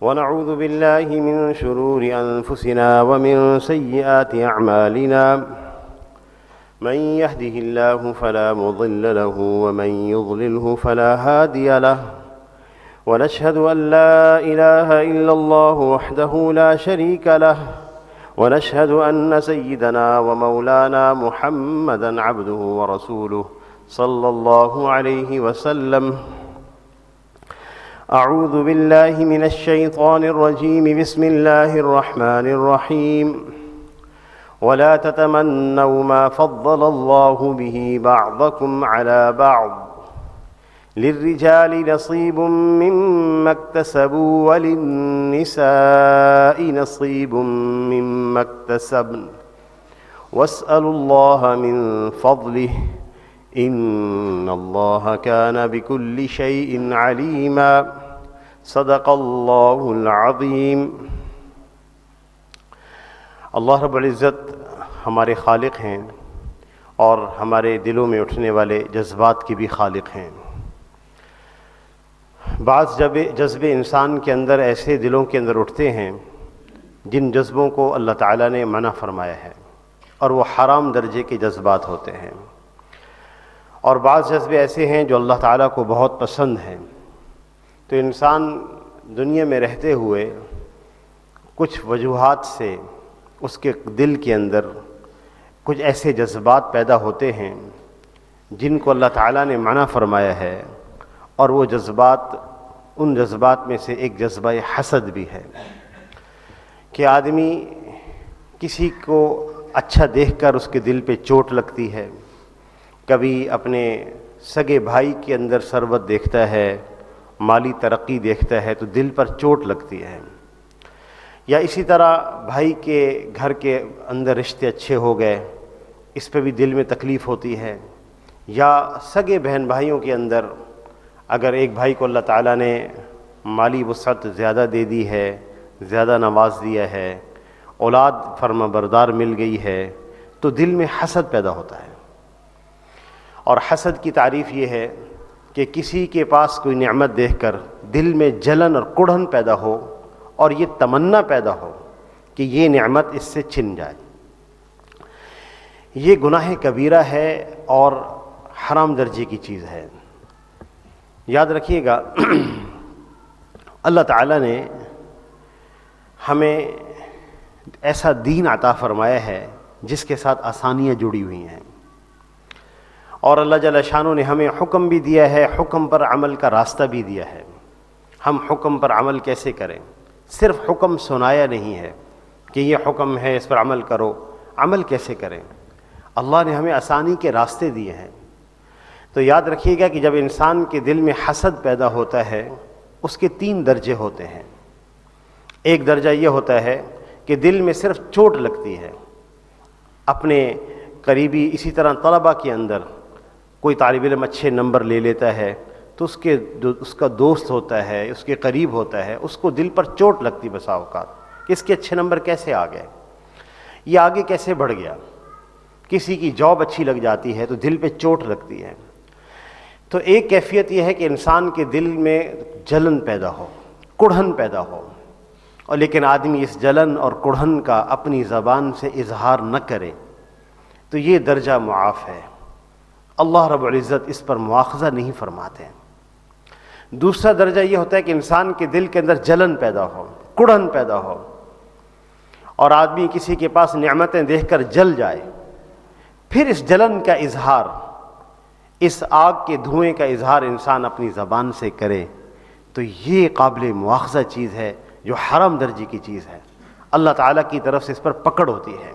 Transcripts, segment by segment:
ونعوذ بالله من شرور أنفسنا ومن سيئات أعمالنا من يهده الله فلا مضل له ومن يضلله فلا هادي له ونشهد أن لا إله إلا الله وحده لا شريك له ونشهد أن سيدنا ومولانا محمدًا عبده ورسوله صلى الله عليه وسلم. أعوذ بالله من الشيطان الرجيم. بسم الله الرحمن الرحيم. ولا تتمنوا ما فضل الله به بعضكم على بعض للرجال نصيب مما اكتسبوا وللنساء نصيب مما اكتسبن واسألوا الله من فضله إن الله كان بكل شيء عليما. صدق اللہ العظیم. اللہ رب العزت ہمارے خالق ہیں اور ہمارے دلوں میں اٹھنے والے جذبات کی بھی خالق ہیں. بعض جذبے انسان کے اندر ایسے دلوں کے اندر اٹھتے ہیں جن جذبوں کو اللہ تعالیٰ نے منع فرمایا ہے اور وہ حرام درجے کے جذبات ہوتے ہیں، اور بعض جذبے ایسے ہیں جو اللہ تعالیٰ کو بہت پسند ہیں. تو انسان دنیا میں رہتے ہوئے کچھ وجوہات سے اس کے دل کے اندر کچھ ایسے جذبات پیدا ہوتے ہیں جن کو اللہ تعالیٰ نے منع فرمایا ہے، اور وہ جذبات ان جذبات میں سے ایک جذبہ حسد بھی ہے کہ آدمی کسی کو اچھا دیکھ کر اس کے دل پہ چوٹ لگتی ہے. کبھی اپنے سگے بھائی کے اندر ثروت دیکھتا ہے، مالی ترقی دیکھتا ہے تو دل پر چوٹ لگتی ہے، یا اسی طرح بھائی کے گھر کے اندر رشتے اچھے ہو گئے، اس پہ بھی دل میں تکلیف ہوتی ہے. یا سگے بہن بھائیوں کے اندر اگر ایک بھائی کو اللہ تعالیٰ نے مالی وسعت زیادہ دے دی ہے، زیادہ نواز دیا ہے، اولاد فرما بردار مل گئی ہے، تو دل میں حسد پیدا ہوتا ہے. اور حسد کی تعریف یہ ہے کہ کسی کے پاس کوئی نعمت دیکھ کر دل میں جلن اور کڑھن پیدا ہو اور یہ تمنا پیدا ہو کہ یہ نعمت اس سے چھن جائے. یہ گناہ کبیرہ ہے اور حرام درجے کی چیز ہے. یاد رکھیے گا اللہ تعالیٰ نے ہمیں ایسا دین عطا فرمایا ہے جس کے ساتھ آسانیاں جڑی ہوئی ہیں، اور اللہ جل شانہ نے ہمیں حکم بھی دیا ہے، حکم پر عمل کا راستہ بھی دیا ہے. ہم حکم پر عمل کیسے کریں؟ صرف حکم سنایا نہیں ہے کہ یہ حکم ہے اس پر عمل کرو. عمل کیسے کریں؟ اللہ نے ہمیں آسانی کے راستے دیے ہیں. تو یاد رکھیے گا کہ جب انسان کے دل میں حسد پیدا ہوتا ہے اس کے 3 درجے ہوتے ہیں. ایک درجہ یہ ہوتا ہے کہ دل میں صرف چوٹ لگتی ہے. اپنے قریبی اسی طرح طلبہ کے اندر کوئی طالب علم اچھے نمبر لے لیتا ہے تو اس کا دوست ہوتا ہے، اس کے قریب ہوتا ہے، اس کو دل پر چوٹ لگتی بسا اوقات کہ اس کے اچھے نمبر کیسے آ گئے، یہ آگے کیسے بڑھ گیا. کسی کی جاب اچھی لگ جاتی ہے تو دل پہ چوٹ لگتی ہے. تو ایک کیفیت یہ ہے کہ انسان کے دل میں جلن پیدا ہو، کڑھن پیدا ہو، اور لیکن آدمی اس جلن اور کڑھن کا اپنی زبان سے اظہار نہ کرے، تو یہ درجہ معاف ہے. اللہ رب العزت اس پر مواخذہ نہیں فرماتے. دوسرا درجہ یہ ہوتا ہے کہ انسان کے دل کے اندر جلن پیدا ہو، کڑھن پیدا ہو، اور آدمی کسی کے پاس نعمتیں دیکھ کر جل جائے، پھر اس جلن کا اظہار، اس آگ کے دھوئیں کا اظہار انسان اپنی زبان سے کرے، تو یہ قابل مواخذہ چیز ہے جو حرام درجے کی چیز ہے. اللہ تعالیٰ کی طرف سے اس پر پکڑ ہوتی ہے.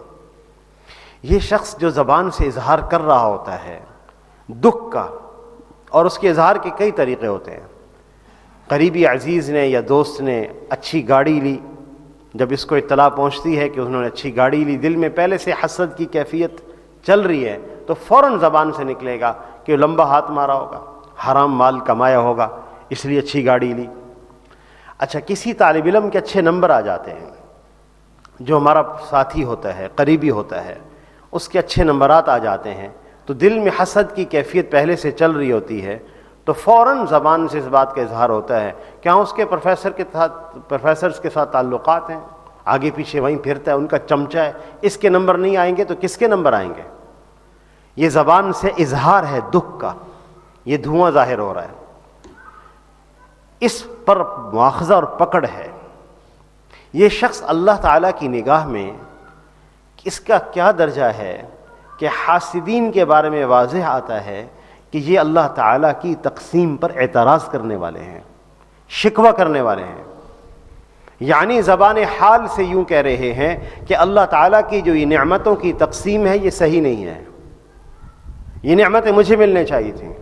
یہ شخص جو زبان سے اظہار کر رہا ہوتا ہے دکھ کا، اور اس کے اظہار کے کئی طریقے ہوتے ہیں. قریبی عزیز نے یا دوست نے اچھی گاڑی لی، جب اس کو اطلاع پہنچتی ہے کہ انہوں نے اچھی گاڑی لی، دل میں پہلے سے حسد کی کیفیت چل رہی ہے، تو فوراً زبان سے نکلے گا کہ لمبا ہاتھ مارا ہوگا، حرام مال کمایا ہوگا، اس لیے اچھی گاڑی لی. اچھا، کسی طالب علم کے اچھے نمبر آ جاتے ہیں، جو ہمارا ساتھی ہوتا ہے، قریبی ہوتا ہے، اس کے اچھے نمبرات آ جاتے ہیں، تو دل میں حسد کی کیفیت پہلے سے چل رہی ہوتی ہے، تو فوراً زبان سے اس بات کا اظہار ہوتا ہے کہ ہاں اس کے پروفیسرز کے ساتھ تعلقات ہیں، آگے پیچھے وہیں پھرتا ہے، ان کا چمچہ ہے، اس کے نمبر نہیں آئیں گے تو کس کے نمبر آئیں گے؟ یہ زبان سے اظہار ہے دکھ کا، یہ دھواں ظاہر ہو رہا ہے، اس پر مواخذہ اور پکڑ ہے۔ یہ شخص اللہ تعالیٰ کی نگاہ میں اس کا کیا درجہ ہے کہ حاسدین کے بارے میں واضح آتا ہے کہ یہ اللہ تعالیٰ کی تقسیم پر اعتراض کرنے والے ہیں، شکوہ کرنے والے ہیں، یعنی زبان حال سے یوں کہہ رہے ہیں کہ اللہ تعالیٰ کی جو یہ نعمتوں کی تقسیم ہے یہ صحیح نہیں ہے، یہ نعمتیں مجھے ملنے چاہیے تھیں،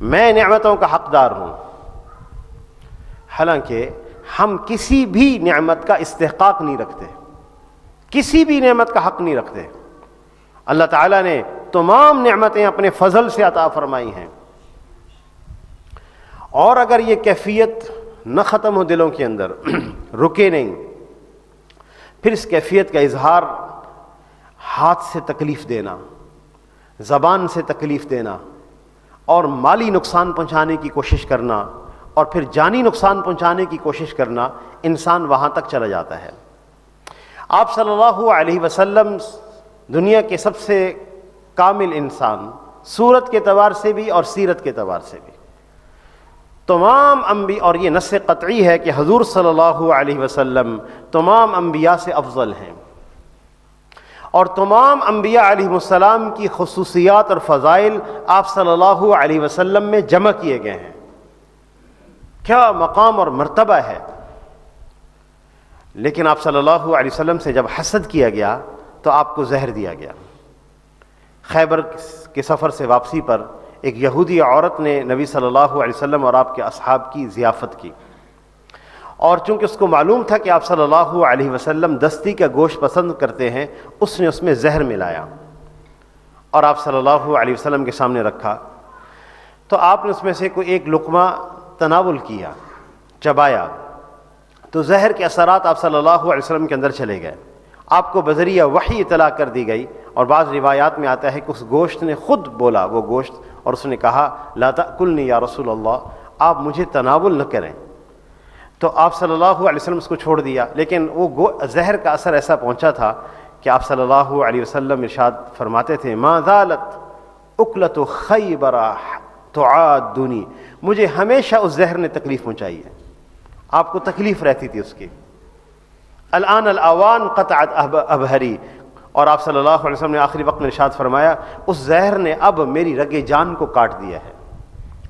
میں نعمتوں کا حقدار ہوں۔ حالانکہ ہم کسی بھی نعمت کا استحقاق نہیں رکھتے، کسی بھی نعمت کا حق نہیں رکھتے۔ اللہ تعالیٰ نے تمام نعمتیں اپنے فضل سے عطا فرمائی ہیں، اور اگر یہ کیفیت نہ ختم ہو دلوں کے اندر، رکے نہیں، پھر اس کیفیت کا اظہار ہاتھ سے تکلیف دینا، زبان سے تکلیف دینا، اور مالی نقصان پہنچانے کی کوشش کرنا، اور پھر جانی نقصان پہنچانے کی کوشش کرنا، انسان وہاں تک چلا جاتا ہے۔ آپ صلی اللہ علیہ وسلم دنیا کے سب سے کامل انسان، صورت کے اعتبار سے بھی اور سیرت کے اعتبار سے بھی، تمام انبیاء، اور یہ نص قطعی ہے کہ حضور صلی اللہ علیہ وسلم تمام انبیاء سے افضل ہیں، اور تمام انبیاء علیہ السلام کی خصوصیات اور فضائل آپ صلی اللہ علیہ وسلم میں جمع کیے گئے ہیں۔ کیا مقام اور مرتبہ ہے! لیکن آپ صلی اللہ علیہ وسلم سے جب حسد کیا گیا تو آپ کو زہر دیا گیا۔ خیبر کے سفر سے واپسی پر ایک یہودی عورت نے نبی صلی اللہ علیہ وسلم اور آپ کے اصحاب کی ضیافت کی، اور چونکہ اس کو معلوم تھا کہ آپ صلی اللہ علیہ وسلم دستی کا گوشت پسند کرتے ہیں، اس نے اس میں زہر ملایا اور آپ صلی اللہ علیہ وسلم کے سامنے رکھا، تو آپ نے اس میں سے کوئی ایک لقمہ تناول کیا، چبایا، تو زہر کے اثرات آپ صلی اللہ علیہ وسلم کے اندر چلے گئے۔ آپ کو بذریعہ وحی اطلاع کر دی گئی، اور بعض روایات میں آتا ہے کہ اس گوشت نے خود بولا، وہ گوشت، اور اس نے کہا لا تأکلنی یا رسول اللہ، آپ مجھے تناول نہ کریں۔ تو آپ صلی اللہ علیہ وسلم اس کو چھوڑ دیا، لیکن وہ زہر کا اثر ایسا پہنچا تھا کہ آپ صلی اللہ علیہ وسلم ارشاد فرماتے تھے ما زالت اکلت خیبر تعادنی، مجھے ہمیشہ اس زہر نے تکلیف پہنچائی ہے، آپ کو تکلیف رہتی تھی اس کی۔ الان الاوان قطعت ابہری، اور آپ صلی اللہ علیہ وسلم نے آخری وقت میں ارشاد فرمایا اس زہر نے اب میری رگ جان کو کاٹ دیا ہے،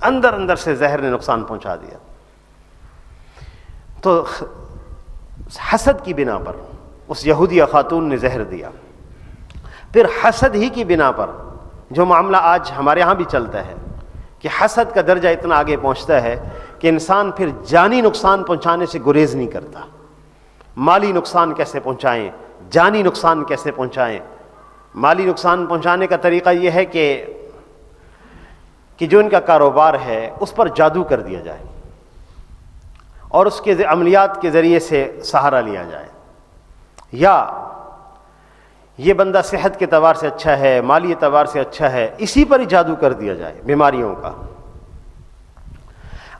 اندر اندر سے زہر نے نقصان پہنچا دیا۔ تو حسد کی بنا پر اس یہودیہ خاتون نے زہر دیا، پھر حسد ہی کی بنا پر جو معاملہ آج ہمارے ہاں بھی چلتا ہے کہ حسد کا درجہ اتنا آگے پہنچتا ہے کہ انسان پھر جانی نقصان پہنچانے سے گریز نہیں کرتا۔ مالی نقصان کیسے پہنچائیں، جانی نقصان کیسے پہنچائیں۔ مالی نقصان پہنچانے کا طریقہ یہ ہے کہ جو ان کا کاروبار ہے اس پر جادو کر دیا جائے اور اس کے عملیات کے ذریعے سے سہارا لیا جائے، یا یہ بندہ صحت کے اعتبار سے اچھا ہے، مالی اعتبار سے اچھا ہے، اسی پر ہی جادو کر دیا جائے بیماریوں کا۔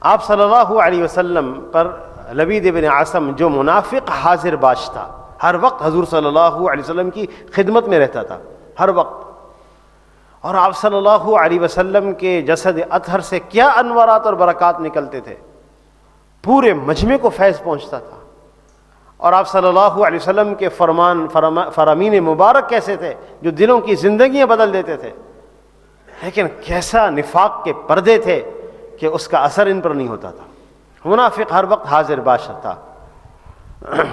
آپ صلی اللہ علیہ وسلم پر لبید بن عاصم جو منافق حاضر باش تھا، ہر وقت حضور صلی اللہ علیہ وسلم کی خدمت میں رہتا تھا، ہر وقت، اور آپ صلی اللہ علیہ وسلم کے جسد اطہر سے کیا انوارات اور برکات نکلتے تھے، پورے مجمع کو فیض پہنچتا تھا، اور آپ صلی اللہ علیہ وسلم کے فرامین مبارک کیسے تھے جو دلوں کی زندگیاں بدل دیتے تھے، لیکن کیسا نفاق کے پردے تھے کہ اس کا اثر ان پر نہیں ہوتا تھا۔ منافق ہر وقت حاضر باش تھا۔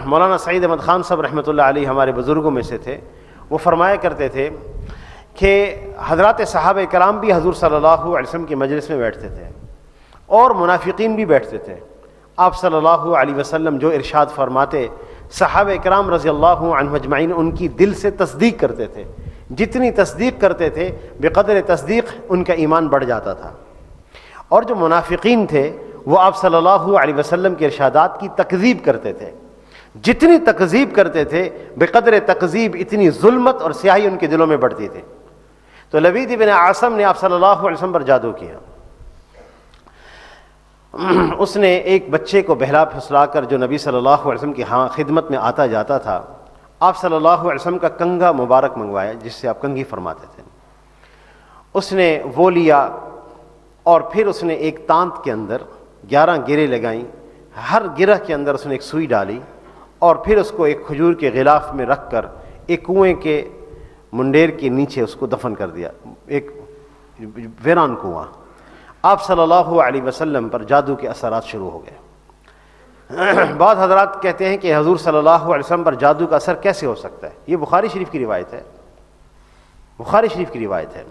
مولانا سعید احمد خان صاحب رحمۃ اللہ علیہ ہمارے بزرگوں میں سے تھے، وہ فرمایا کرتے تھے کہ حضرات صحابہ کرام بھی حضور صلی اللہ علیہ وسلم کی مجلس میں بیٹھتے تھے اور منافقین بھی بیٹھتے تھے۔ آپ صلی اللہ علیہ وسلم جو ارشاد فرماتے، صحابہ کرام رضی اللہ عنہم اجمعین ان کی دل سے تصدیق کرتے تھے، جتنی تصدیق کرتے تھے بقدر تصدیق ان کا ایمان بڑھ جاتا تھا، اور جو منافقین تھے وہ آپ صلی اللہ علیہ وسلم کے ارشادات کی تکذیب کرتے تھے، جتنی تکذیب کرتے تھے بقدر تکذیب اتنی ظلمت اور سیاہی ان کے دلوں میں بڑھتی تھی۔ تو لبید بن عاصم نے آپ صلی اللہ علیہ وسلم پر جادو کیا، اس نے ایک بچے کو بہلا پھسلا کر جو نبی صلی اللہ علیہ وسلم کی خدمت میں آتا جاتا تھا، آپ صلی اللہ علیہ وسلم کا کنگھا مبارک منگوایا جس سے آپ کنگھی فرماتے تھے، اس نے وہ لیا اور پھر اس نے ایک تانت کے اندر 11 گریں لگائیں، ہر گرہ کے اندر اس نے ایک سوئی ڈالی اور پھر اس کو ایک کھجور کے غلاف میں رکھ کر ایک کنویں کے منڈیر کے نیچے اس کو دفن کر دیا، ایک ویران کنواں۔ آپ صلی اللہ علیہ وسلم پر جادو کے اثرات شروع ہو گئے۔ بعض حضرات کہتے ہیں کہ حضور صلی اللہ علیہ وسلم پر جادو کا اثر کیسے ہو سکتا ہے؟ یہ بخاری شریف کی روایت ہے، بخاری شریف کی روایت ہے۔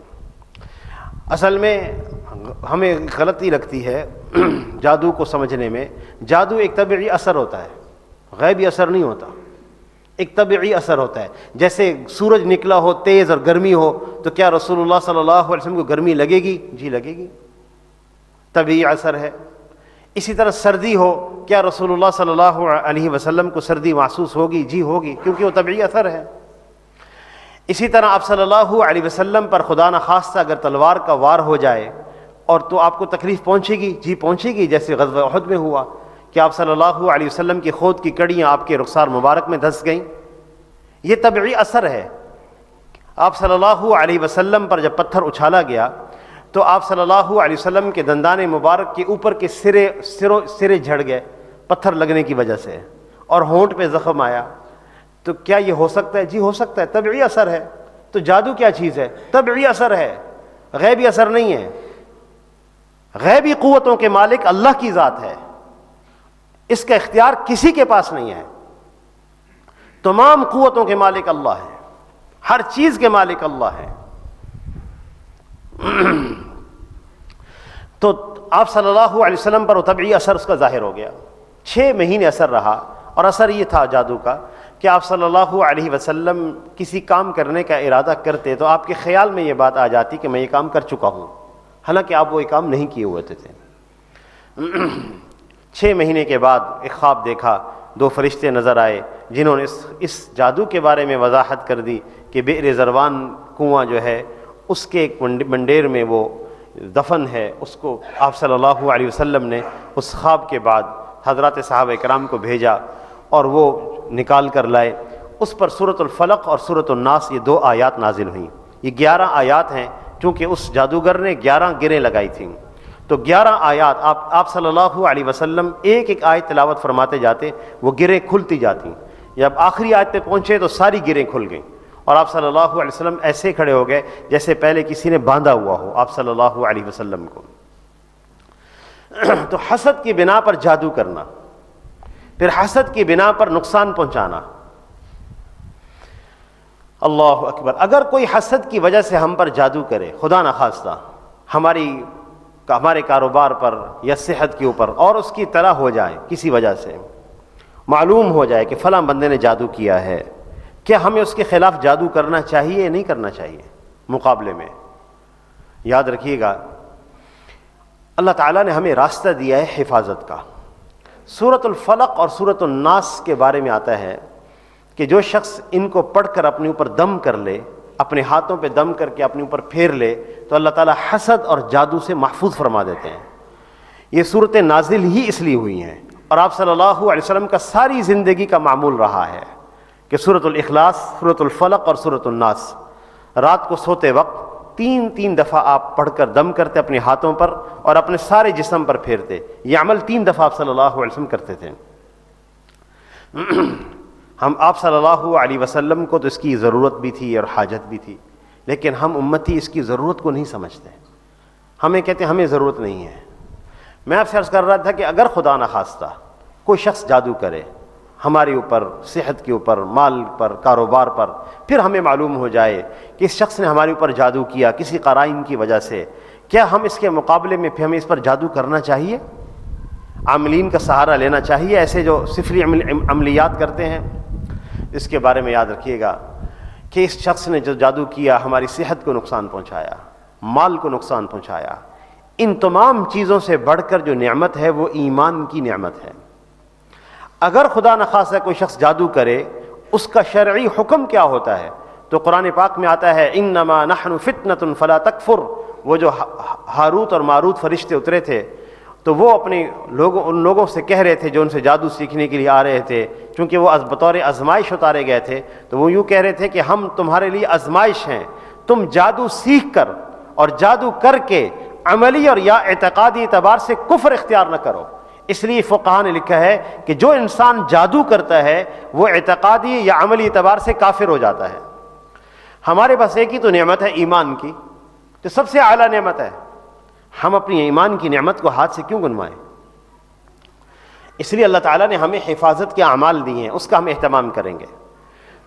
اصل میں ہمیں غلطی لگتی ہے جادو کو سمجھنے میں۔ جادو ایک طبعی اثر ہوتا ہے، غیبی اثر نہیں ہوتا، ایک طبعی اثر ہوتا ہے۔ جیسے سورج نکلا ہو تیز اور گرمی ہو تو کیا رسول اللہ صلی اللہ علیہ وسلم کو گرمی لگے گی؟ جی لگے گی، طبعی اثر ہے۔ اسی طرح سردی ہو، کیا رسول اللہ صلی اللہ علیہ وسلم کو سردی محسوس ہوگی؟ جی ہوگی، کیونکہ وہ طبعی اثر ہے۔ اسی طرح آپ صلی اللہ علیہ وسلم پر خدا نخواستہ اگر تلوار کا وار ہو جائے اور تو آپ کو تکلیف پہنچے گی؟ جی پہنچے گی، جیسے غزوہ احد میں ہوا کہ آپ صلی اللہ علیہ وسلم کی خود کی کڑیاں آپ کے رخسار مبارک میں دھس گئیں۔ یہ طبعی اثر ہے۔ آپ صلی اللہ علیہ وسلم پر جب پتھر اچھالا گیا تو آپ صلی اللہ علیہ وسلم کے دندان مبارک کے اوپر کے سرے جھڑ گئے پتھر لگنے کی وجہ سے، اور ہونٹ پہ زخم آیا۔ تو کیا یہ ہو سکتا ہے؟ جی ہو سکتا ہے، طبعی اثر ہے۔ تو جادو کیا چیز ہے؟ طبعی اثر ہے، غیبی اثر نہیں ہے۔ غیبی قوتوں کے مالک اللہ کی ذات ہے، اس کا اختیار کسی کے پاس نہیں ہے۔ تمام قوتوں کے مالک اللہ ہے، ہر چیز کے مالک اللہ ہے۔ تو آپ صلی اللہ علیہ وسلم پر وہ طبعی اثر اس کا ظاہر ہو گیا۔ 6 مہینے اثر رہا، اور اثر یہ تھا جادو کا کہ آپ صلی اللہ علیہ وسلم کسی کام کرنے کا ارادہ کرتے تو آپ کے خیال میں یہ بات آ جاتی کہ میں یہ کام کر چکا ہوں، حالانکہ آپ وہ یہ کام نہیں کیے ہوئے تھے۔ 6 مہینے کے بعد ایک خواب دیکھا، 2 فرشتے نظر آئے جنہوں نے اس جادو کے بارے میں وضاحت کر دی کہ بئر زروان کنواں جو ہے اس کے ایک منڈیر میں وہ دفن ہے۔ اس کو آپ صلی اللہ علیہ وسلم نے اس خواب کے بعد حضرات صحابہ کرام کو بھیجا اور وہ نکال کر لائے۔ اس پر سورۃ الفلق اور سورۃ الناس یہ 2 آیات نازل ہوئیں۔ یہ 11 آیات ہیں، چونکہ اس جادوگر نے 11 گریں لگائی تھیں، تو 11 آیات آپ صلی اللہ علیہ وسلم ایک ایک آیت تلاوت فرماتے جاتے، وہ گریں کھلتی جاتی۔ جب آخری آیت پہ پہنچے تو ساری گریں کھل گئیں، اور آپ صلی اللہ علیہ وسلم ایسے کھڑے ہو گئے جیسے پہلے کسی نے باندھا ہوا ہو آپ صلی اللہ علیہ وسلم کو۔ تو حسد کی بنا پر جادو کرنا، پھر حسد کی بنا پر نقصان پہنچانا، اللہ اکبر۔ اگر کوئی حسد کی وجہ سے ہم پر جادو کرے، خدا نخواستہ ہمارے کاروبار پر یا صحت کے اوپر، اور اس کی اطلاع ہو جائے کسی وجہ سے، معلوم ہو جائے کہ فلاں بندے نے جادو کیا ہے، کیا ہمیں اس کے خلاف جادو کرنا چاہیے یا نہیں کرنا چاہیے؟ مقابلے میں یاد رکھیے گا، اللہ تعالیٰ نے ہمیں راستہ دیا ہے حفاظت کا۔ سورۃ الفلق اور سورۃ الناس کے بارے میں آتا ہے کہ جو شخص ان کو پڑھ کر اپنے اوپر دم کر لے، اپنے ہاتھوں پہ دم کر کے اپنے اوپر پھیر لے، تو اللہ تعالیٰ حسد اور جادو سے محفوظ فرما دیتے ہیں۔ یہ صورتیں نازل ہی اس لیے ہوئی ہیں، اور آپ صلی اللہ علیہ وسلم کا ساری زندگی کا معمول رہا ہے کہ سورۃ الاخلاص، سورۃ الفلق اور سورۃ الناس رات کو سوتے وقت 3 دفعہ آپ پڑھ کر دم کرتے اپنے ہاتھوں پر اور اپنے سارے جسم پر پھیرتے۔ یہ عمل 3 دفعہ آپ صلی اللہ علیہ وسلم کرتے تھے۔ آپ صلی اللہ علیہ وسلم کو تو اس کی ضرورت بھی تھی اور حاجت بھی تھی، لیکن ہم امتی اس کی ضرورت کو نہیں سمجھتے، ہمیں کہتے ہیں ہمیں ضرورت نہیں ہے۔ میں آپ سے عرض کر رہا تھا کہ اگر خدا نخواستہ کوئی شخص جادو کرے ہمارے اوپر، صحت کے اوپر، مال پر، کاروبار پر، پھر ہمیں معلوم ہو جائے کہ اس شخص نے ہمارے اوپر جادو کیا کسی قرائن کی وجہ سے، کیا ہم اس کے مقابلے میں پھر ہمیں اس پر جادو کرنا چاہیے؟ عاملین کا سہارا لینا چاہیے، ایسے جو سفلی عملیات کرتے ہیں؟ اس کے بارے میں یاد رکھیے گا کہ اس شخص نے جو جادو کیا ہماری صحت کو نقصان پہنچایا، مال کو نقصان پہنچایا۔ ان تمام چیزوں سے بڑھ کر جو نعمت ہے وہ ایمان کی نعمت ہے۔ اگر خدا نخواستہ کوئی شخص جادو کرے، اس کا شرعی حکم کیا ہوتا ہے؟ تو قرآن پاک میں آتا ہے انما نحن فتنۃ فلا تکفر۔ وہ جو ہاروت اور ماروت فرشتے اترے تھے تو وہ اپنے ان لوگوں سے کہہ رہے تھے جو ان سے جادو سیکھنے کے لیے آ رہے تھے، چونکہ وہ بطور آزمائش اتارے گئے تھے، تو وہ یوں کہہ رہے تھے کہ ہم تمہارے لیے آزمائش ہیں، تم جادو سیکھ کر اور جادو کر کے عملی اور یا اعتقادی اعتبار سے کفر اختیار نہ کرو۔ اس لیے فقہاء نے لکھا ہے کہ جو انسان جادو کرتا ہے وہ اعتقادی یا عملی اعتبار سے کافر ہو جاتا ہے۔ ہمارے پاس ایک ہی تو نعمت ہے ایمان کی، جو سب سے اعلیٰ نعمت ہے، ہم اپنی ایمان کی نعمت کو ہاتھ سے کیوں گنوائیں؟ اس لیے اللہ تعالیٰ نے ہمیں حفاظت کے اعمال دیے ہیں، اس کا ہم اہتمام کریں گے۔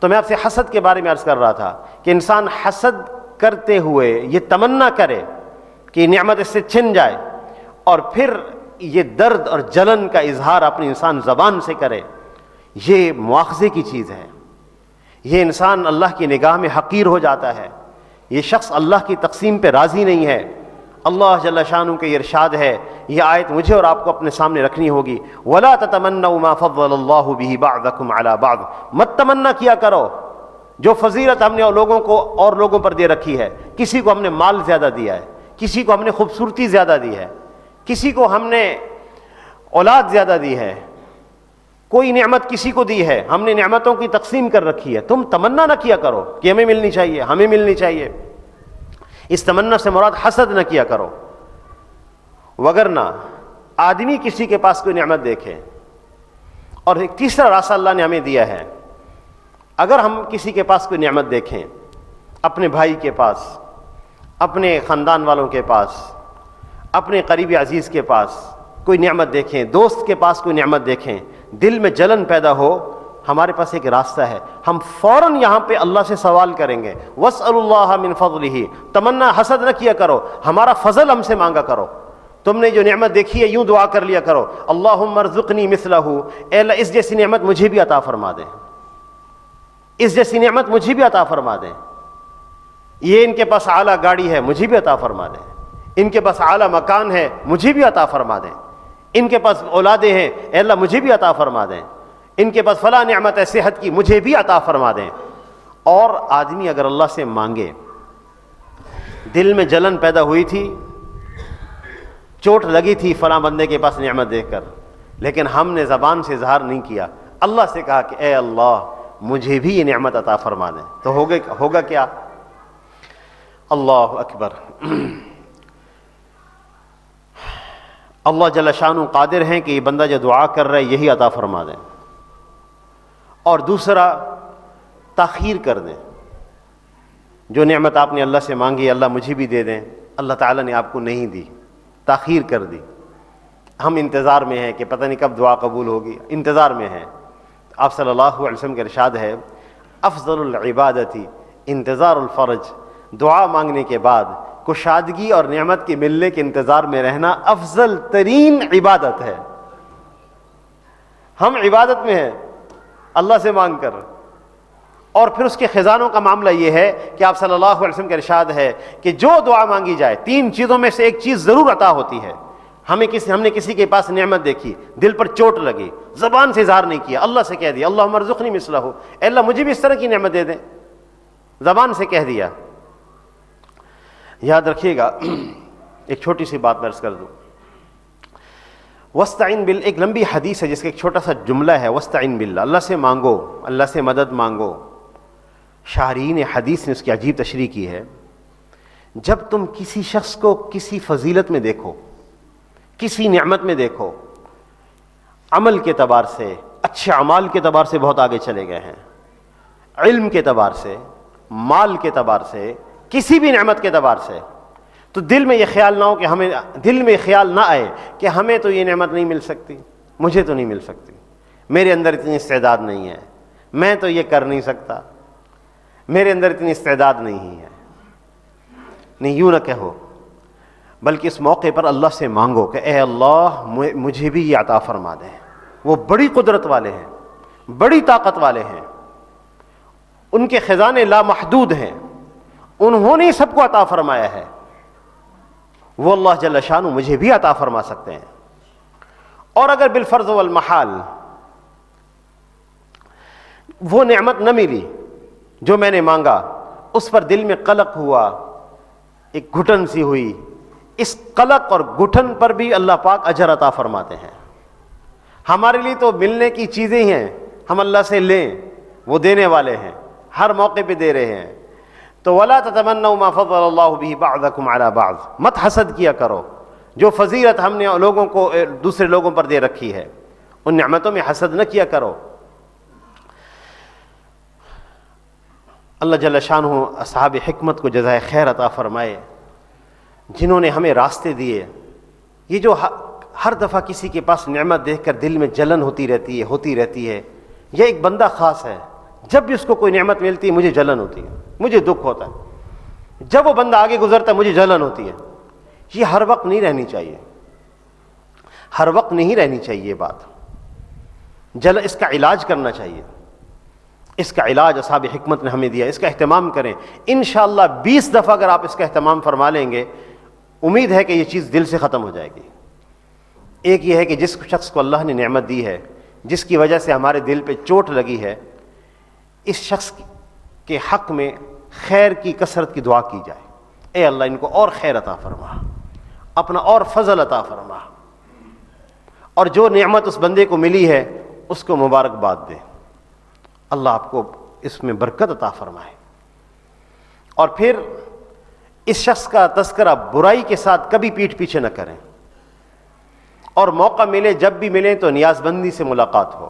تو میں آپ سے حسد کے بارے میں عرض کر رہا تھا کہ انسان حسد کرتے ہوئے یہ تمنا کرے کہ نعمت اس سے چھن جائے، اور پھر یہ درد اور جلن کا اظہار اپنی انسان زبان سے کرے، یہ مواخذے کی چیز ہے۔ یہ انسان اللہ کی نگاہ میں حقیر ہو جاتا ہے، یہ شخص اللہ کی تقسیم پہ راضی نہیں ہے۔ اللہ جل شانہ کے ارشاد ہے، یہ آیت مجھے اور آپ کو اپنے سامنے رکھنی ہوگی، وَلَا تَتَمَنَّوْا مَا فَضَّلَ اللَّهُ بِهِ بَعْضَكُمْ عَلَى بَعْضٍ، مت تمنا کیا کرو جو فضیلت ہم نے لوگوں کو اور لوگوں پر دے رکھی ہے۔ کسی کو ہم نے مال زیادہ دیا ہے، کسی کو ہم نے خوبصورتی زیادہ دی ہے، کسی کو ہم نے اولاد زیادہ دی ہے، کوئی نعمت کسی کو دی ہے، ہم نے نعمتوں کی تقسیم کر رکھی ہے۔ تم تمنا نہ کیا کرو کہ ہمیں ملنی چاہیے، ہمیں ملنی چاہیے۔ اس تمنا سے مراد حسد نہ کیا کرو، وگرنہ آدمی کسی کے پاس کوئی نعمت دیکھے۔ اور ایک تیسرا راستہ اللہ نے ہمیں دیا ہے، اگر ہم کسی کے پاس کوئی نعمت دیکھیں، اپنے بھائی کے پاس، اپنے خاندان والوں کے پاس، اپنے قریبی عزیز کے پاس کوئی نعمت دیکھیں، دوست کے پاس کوئی نعمت دیکھیں، دل میں جلن پیدا ہو، ہمارے پاس ایک راستہ ہے، ہم فوراً یہاں پہ اللہ سے سوال کریں گے، وَاسْأَلُوا اللَّهَ مِنْ فَضْلِهِ، تمنا حسد نہ کیا کرو، ہمارا فضل ہم سے مانگا کرو۔ تم نے جو نعمت دیکھی ہے یوں دعا کر لیا کرو، اللہم ارزقنی مثلہ، اے اللہ اس جیسی نعمت مجھے بھی عطا فرما دیں، اس جیسی نعمت مجھے بھی عطا فرما دیں۔ یہ ان کے پاس اعلیٰ گاڑی ہے، مجھے بھی عطا فرما دیں۔ ان کے پاس اعلیٰ مکان ہے، مجھے بھی عطا فرما دیں۔ ان کے پاس اولادیں ہیں، اے اللہ مجھے بھی عطا فرما دیں۔ ان کے پاس فلاں نعمت ہے صحت کی، مجھے بھی عطا فرما دیں۔ اور آدمی اگر اللہ سے مانگے، دل میں جلن پیدا ہوئی تھی، چوٹ لگی تھی فلاں بندے کے پاس نعمت دیکھ کر، لیکن ہم نے زبان سے اظہار نہیں کیا، اللہ سے کہا کہ اے اللہ مجھے بھی یہ نعمت عطا فرما دیں، تو ہوگا کیا؟ اللہ اکبر۔ اللہ جل شانہ قادر ہیں کہ یہ بندہ جو دعا کر رہا ہے یہی عطا فرما دیں۔ اور دوسرا، تاخیر کر دیں، جو نعمت آپ نے اللہ سے مانگی اللہ مجھے بھی دے دیں، اللہ تعالیٰ نے آپ کو نہیں دی، تاخیر کر دی۔ ہم انتظار میں ہیں کہ پتہ نہیں کب دعا قبول ہوگی، انتظار میں ہیں۔ آپ صلی اللہ علیہ وسلم کا ارشاد ہے، افضل العبادت انتظار الفرج، دعا مانگنے کے بعد کشادگی اور نعمت کے ملنے کے انتظار میں رہنا افضل ترین عبادت ہے۔ ہم عبادت میں ہیں اللہ سے مانگ کر، اور پھر اس کے خزانوں کا معاملہ یہ ہے کہ آپ صلی اللہ علیہ وسلم کا ارشاد ہے کہ جو دعا مانگی جائے 3 چیزوں میں سے ایک چیز ضرور عطا ہوتی ہے۔ ہم نے کسی کے پاس نعمت دیکھی، دل پر چوٹ لگی، زبان سے اظہار نہیں کیا، اللہ سے کہہ دیا اللہم ارزقنی مثلہ، اے اللہ مجھے بھی اس طرح کی نعمت دے دیں، زبان سے کہہ دیا۔ یاد رکھیے گا، ایک چھوٹی سی بات میں عرض کر دوں، وَاسْتَعِن بِاللَّهِ، ایک لمبی حدیث ہے جس کا ایک چھوٹا سا جملہ ہے، وَاسْتَعِن بِاللَّهِ، اللہ سے مانگو، اللہ سے مدد مانگو۔ شارحین حدیث نے اس کی عجیب تشریح کی ہے، جب تم کسی شخص کو کسی فضیلت میں دیکھو، کسی نعمت میں دیکھو، عمل کے اعتبار سے، اچھے اعمال کے اعتبار سے بہت آگے چلے گئے ہیں، علم کے اعتبار سے، مال کے اعتبار سے، کسی بھی نعمت کے اعتبار سے، تو دل میں یہ خیال نہ ہو کہ دل میں خیال نہ آئے کہ ہمیں تو یہ نعمت نہیں مل سکتی، مجھے تو نہیں مل سکتی، میرے اندر اتنی استعداد نہیں ہے، میں تو یہ کر نہیں سکتا، میرے اندر اتنی استعداد نہیں ہے۔ نہیں، یوں نہ کہو، بلکہ اس موقع پر اللہ سے مانگو کہ اے اللہ مجھے بھی یہ عطا فرما دیں۔ وہ بڑی قدرت والے ہیں، بڑی طاقت والے ہیں، ان کے خزانے لامحدود ہیں، انہوں نے سب کو عطا فرمایا ہے، وہ اللہ جل شانہ مجھے بھی عطا فرما سکتے ہیں۔ اور اگر بالفرض والمحال وہ نعمت نہ ملی جو میں نے مانگا، اس پر دل میں قلق ہوا، ایک گھٹن سی ہوئی، اس قلق اور گھٹن پر بھی اللہ پاک اجر عطا فرماتے ہیں. ہمارے لیے تو ملنے کی چیزیں ہیں, ہم اللہ سے لیں, وہ دینے والے ہیں, ہر موقع پہ دے رہے ہیں. تو وَلَا تَتَمَنَّوْا مَا فَضَّلَ اللَّهُ بِهِ بَعْضَكُمْ عَلَى بَعْضٍ, مت حسد کیا کرو جو فضیلت ہم نے لوگوں کو دوسرے لوگوں پر دے رکھی ہے, ان نعمتوں میں حسد نہ کیا کرو. اللہ جل شانہ اصحاب حکمت کو جزائے خیر عطا فرمائے, جنہوں نے ہمیں راستے دیے. یہ جو ہر دفعہ کسی کے پاس نعمت دیکھ کر دل میں جلن ہوتی رہتی ہے, یہ ایک بندہ خاص ہے. جب بھی اس کو کوئی نعمت ملتی ہے مجھے جلن ہوتی ہے, مجھے دکھ ہوتا ہے. جب وہ بندہ آگے گزرتا ہے مجھے جلن ہوتی ہے. یہ ہر وقت نہیں رہنی چاہیے, ہر وقت نہیں رہنی چاہیے بات. اس کا علاج کرنا چاہیے. اس کا علاج اصحاب حکمت نے ہمیں دیا, اس کا اہتمام کریں. انشاءاللہ 20 دفعہ اگر آپ اس کا اہتمام فرما لیں گے, امید ہے کہ یہ چیز دل سے ختم ہو جائے گی. ایک یہ ہے کہ جس شخص کو اللہ نے نعمت دی ہے, جس کی وجہ سے ہمارے دل پہ چوٹ لگی ہے, اس شخص کے حق میں خیر کی کثرت کی دعا کی جائے. اے اللہ ان کو اور خیر عطا فرما, اپنا اور فضل عطا فرما, اور جو نعمت اس بندے کو ملی ہے اس کو مبارکباد دے. اللہ آپ کو اس میں برکت عطا فرمائے. اور پھر اس شخص کا تذکرہ برائی کے ساتھ کبھی پیٹھ پیچھے نہ کریں, اور موقع ملے, جب بھی ملے تو نیاز بندی سے ملاقات ہو,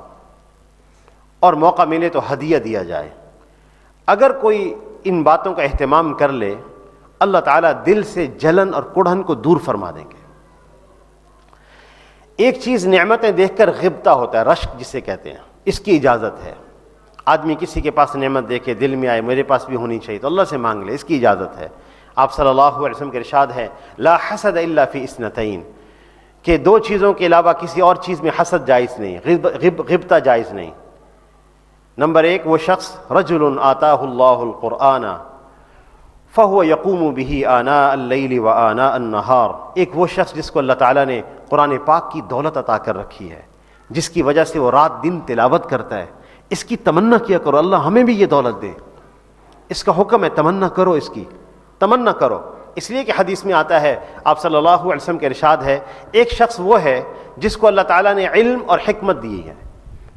اور موقع ملے تو ہدیہ دیا جائے. اگر کوئی ان باتوں کا اہتمام کر لے, اللہ تعالیٰ دل سے جلن اور کڑھن کو دور فرما دیں گے. ایک چیز نعمتیں دیکھ کر غبطہ ہوتا ہے, رشک جسے کہتے ہیں, اس کی اجازت ہے. آدمی کسی کے پاس نعمت دیکھے, دل میں آئے میرے پاس بھی ہونی چاہیے, تو اللہ سے مانگ لے, اس کی اجازت ہے. آپ صلی اللہ علیہ وسلم کے ارشاد ہے, لا حسد الا فی اثنتین, کہ 2 چیزوں کے علاوہ کسی اور چیز میں حسد جائز نہیں, غبطہ جائز نہیں. نمبر 1, وہ شخص رجل آتاہ اللہ القرآن فہو یقوم بہ آناء اللیل و آناء النہار, ایک وہ شخص جس کو اللہ تعالیٰ نے قرآن پاک کی دولت عطا کر رکھی ہے, جس کی وجہ سے وہ رات دن تلاوت کرتا ہے. اس کی تمنا کیا کرو, اللہ ہمیں بھی یہ دولت دے. اس کا حکم ہے, تمنا کرو, اس کی تمنا کرو. اس لیے کہ حدیث میں آتا ہے, آپ صلی اللہ علیہ وسلم کے ارشاد ہے, ایک شخص وہ ہے جس کو اللہ تعالیٰ نے علم اور حکمت دی ہے,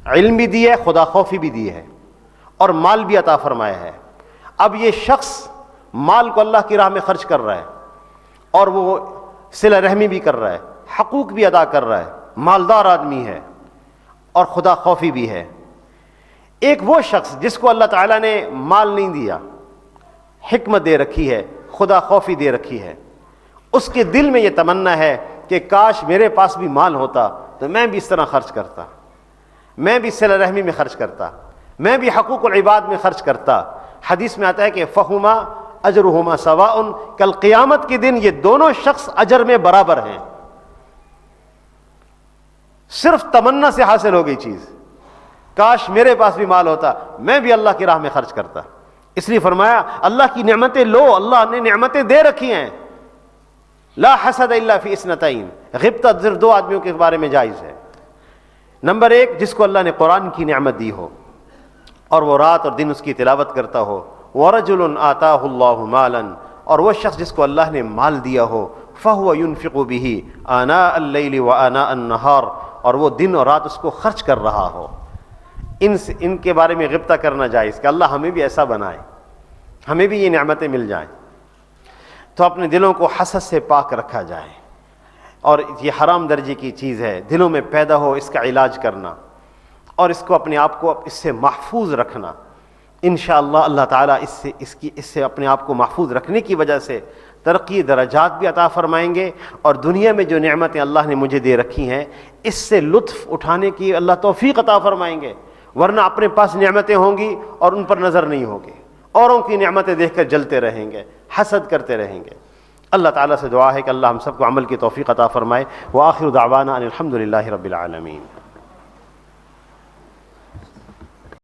علم بھی دی ہے, خدا خوفی بھی دی ہے, اور مال بھی عطا فرمایا ہے. اب یہ شخص مال کو اللہ کی راہ میں خرچ کر رہا ہے, اور وہ صلہ رحمی بھی کر رہا ہے, حقوق بھی ادا کر رہا ہے, مالدار آدمی ہے, اور خدا خوفی بھی ہے. ایک وہ شخص جس کو اللہ تعالیٰ نے مال نہیں دیا, حکمت دے رکھی ہے, خدا خوفی دے رکھی ہے, اس کے دل میں یہ تمنا ہے کہ کاش میرے پاس بھی مال ہوتا تو میں بھی اس طرح خرچ کرتا, میں بھی صلہ رحمی میں خرچ کرتا, میں بھی حقوق العباد میں خرچ کرتا. حدیث میں آتا ہے کہ فہما اجرہما سواء, کل قیامت کے دن یہ دونوں شخص اجر میں برابر ہیں. صرف تمنا سے حاصل ہو گئی چیز, کاش میرے پاس بھی مال ہوتا, میں بھی اللہ کی راہ میں خرچ کرتا. اس لیے فرمایا اللہ کی نعمتیں لو, اللہ نے نعمتیں دے رکھی ہیں. لا حسد الا فی اثنتین, غبطہ صرف 2 آدمیوں کے بارے میں جائز ہے. نمبر 1, جس کو اللہ نے قرآن کی نعمت دی ہو اور وہ رات اور دن اس کی تلاوت کرتا ہو. ورجل آتاہ اللہ مالا, اور وہ شخص جس کو اللہ نے مال دیا ہو, فہو ينفق به آناء اللیل وآناء النہار, اور وہ دن اور رات اس کو خرچ کر رہا ہو. ان کے بارے میں غبطہ کرنا جائز کہ اللہ ہمیں بھی ایسا بنائے, ہمیں بھی یہ نعمتیں مل جائیں. تو اپنے دلوں کو حسد سے پاک رکھا جائے, اور یہ حرام درجے کی چیز ہے, دلوں میں پیدا ہو اس کا علاج کرنا, اور اس کو اپنے آپ کو اس سے محفوظ رکھنا. انشاءاللہ اللہ تعالیٰ اس سے اپنے آپ کو محفوظ رکھنے کی وجہ سے ترقی درجات بھی عطا فرمائیں گے, اور دنیا میں جو نعمتیں اللہ نے مجھے دے رکھی ہیں اس سے لطف اٹھانے کی اللہ توفیق عطا فرمائیں گے. ورنہ اپنے پاس نعمتیں ہوں گی اور ان پر نظر نہیں ہوگی, اوروں کی نعمتیں دیکھ کر جلتے رہیں گے, حسد کرتے رہیں گے. اللہ تعالیٰ سے دعا ہے کہ اللہ ہم سب کو عمل کی توفیق عطا فرمائے. وآخر دعوانا ان الحمد للہ رب العالمین.